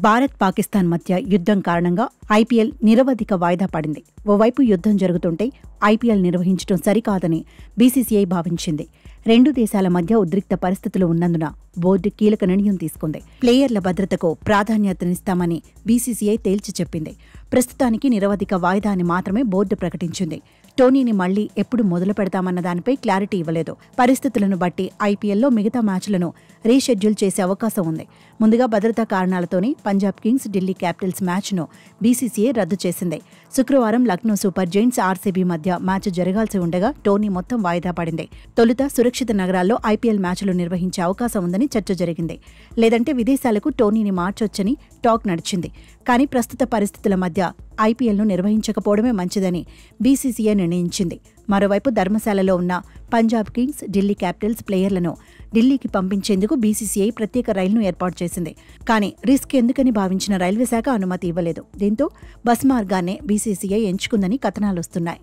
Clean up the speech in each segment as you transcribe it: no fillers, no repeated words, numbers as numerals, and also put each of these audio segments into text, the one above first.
భారత్ పాకిస్తాన్ మధ్య యుద్ధం కారణంగా ఐపీఎల్ నిరవధిక వాయిదా పడింది. ఓవైపు యుద్ధం జరుగుతుంటే ఐపీఎల్ నిర్వహించడం సరికాదని బీసీసీఐ భావించింది. రెండు దేశాల మధ్య ఉద్రిక్త పరిస్థితులు ఉన్నందున బోర్డు కీలక నిర్ణయం తీసుకుంది. ప్లేయర్ల భద్రతకు ప్రాధాన్యతనిస్తామని బీసీసీఐ తేల్చి చెప్పింది. ప్రస్తుతానికి నిరవధిక వాయిదా అని మాత్రమే బోర్డు ప్రకటించింది. టోర్నీని మళ్లీ ఎప్పుడు మొదలు పెడతామన్న దానిపై క్లారిటీ ఇవ్వలేదు. పరిస్థితులను బట్టి ఐపీఎల్లో మిగతా మ్యాచ్లను రీషెడ్యూల్ చేసే అవకాశం ఉంది. ముందుగా భద్రతా కారణాలతోనే పంజాబ్ కింగ్స్ ఢిల్లీ క్యాపిటల్స్ మ్యాచ్ను బీసీసీఐ రద్దు చేసింది. శుక్రవారం లక్నో సూపర్ జైంట్స్ ఆర్సీబీ మధ్య మ్యాచ్ జరగాల్సి ఉండగా టోర్నీ మొత్తం వాయిదా పడింది. తొలుత సురక్షిత నగరాల్లో ఐపీఎల్ మ్యాచ్లు నిర్వహించే అవకాశం ఉందని చర్చ జరిగింది. లేదంటే విదేశాలకు టోర్నీని మార్చొచ్చని టాక్ నడిచింది. కానీ ప్రస్తుత పరిస్థితుల మధ్య ఐపీఎల్ను నిర్వహించకపోవడమే మంచిదని బీసీసీఐ నిర్ణయించింది. మరోవైపు ధర్మశాలలో ఉన్న పంజాబ్ కింగ్స్ ఢిల్లీ క్యాపిటల్స్ ప్లేయర్లను ఢిల్లీకి పంపించేందుకు బీసీసీఐ ప్రత్యేక రైలును ఏర్పాటు చేసింది. కానీ రిస్క్ ఎందుకని భావించిన రైల్వే శాఖ అనుమతి ఇవ్వలేదు. దీంతో బస్ మార్గాన్నే బీసీసీఐ ఎంచుకుందని కథనాలొస్తున్నాయి.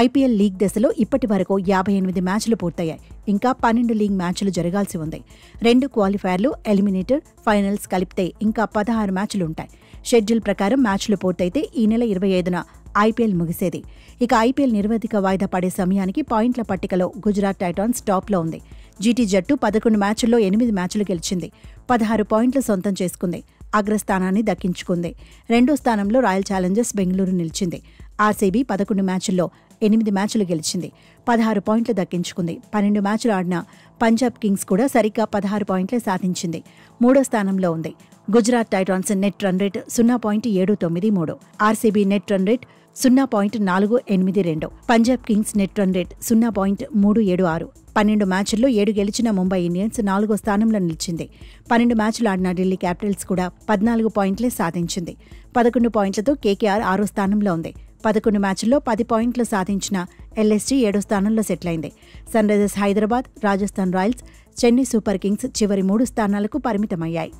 ఐపీఎల్ లీగ్ దశలో ఇప్పటి వరకు 58 మ్యాచ్లు పూర్తయ్యాయి. ఇంకా 12 లీగ్ మ్యాచ్లు జరగాల్సి ఉంది. 2 క్వాలిఫైర్లు, ఎలిమినేటర్, ఫైనల్స్ కలిపితే ఇంకా 16 మ్యాచ్లుంటాయి. షెడ్యూల్ ప్రకారం మ్యాచ్లు పూర్తయితే ఈ నెల 25న ఐపీఎల్ ముగిసేది. ఇక ఐపీఎల్ నిరవధిక వాయిదా పడే సమయానికి పాయింట్ల పట్టికలో గుజరాత్ టైటాన్స్ టాప్లో ఉంది. జీటీ జట్టు 11 మ్యాచ్ల్లో 8 మ్యాచ్లు గెలిచింది. 16 పాయింట్లు సొంతం చేసుకుంది. అగ్రస్థానాన్ని దక్కించుకుంది. రెండో స్థానంలో రాయల్ ఛాలెంజర్స్ బెంగళూరు నిలిచింది. ఆర్సీబీ 11 మ్యాచ్ల్లో 8 మ్యాచ్లు గెలిచింది. 16 పాయింట్లు దక్కించుకుంది. 12 మ్యాచ్లు ఆడిన పంజాబ్ కింగ్స్ కూడా సరిగ్గా 16 పాయింట్లే సాధించింది. మూడో స్థానంలో ఉంది. Gujarat Titans net run rate 0.793, RCB net run rate 0.482, Punjab Kings net run rate 0.376. 12 మ్యాచ్ల్లో 7 గెలిచిన ముంబై ఇండియన్స్ 4వ స్థానంలో నిలిచింది. 12 మ్యాచ్లు ఆడిన ఢిల్లీ క్యాపిటల్స్ కూడా 14 పాయింట్లే సాధించింది. 11 పాయింట్లతో కేకేఆర్ 6వ స్థానంలో ఉంది. 11 మ్యాచ్ల్లో 10 పాయింట్లు సాధించిన ఎల్ఎస్జీ 7వ స్థానంలో సెటిలైంది. Sunrisers Hyderabad, Rajasthan Royals, Chennai Super Kings చివరి 3 స్థానాలకు పరిమితమయ్యాయి.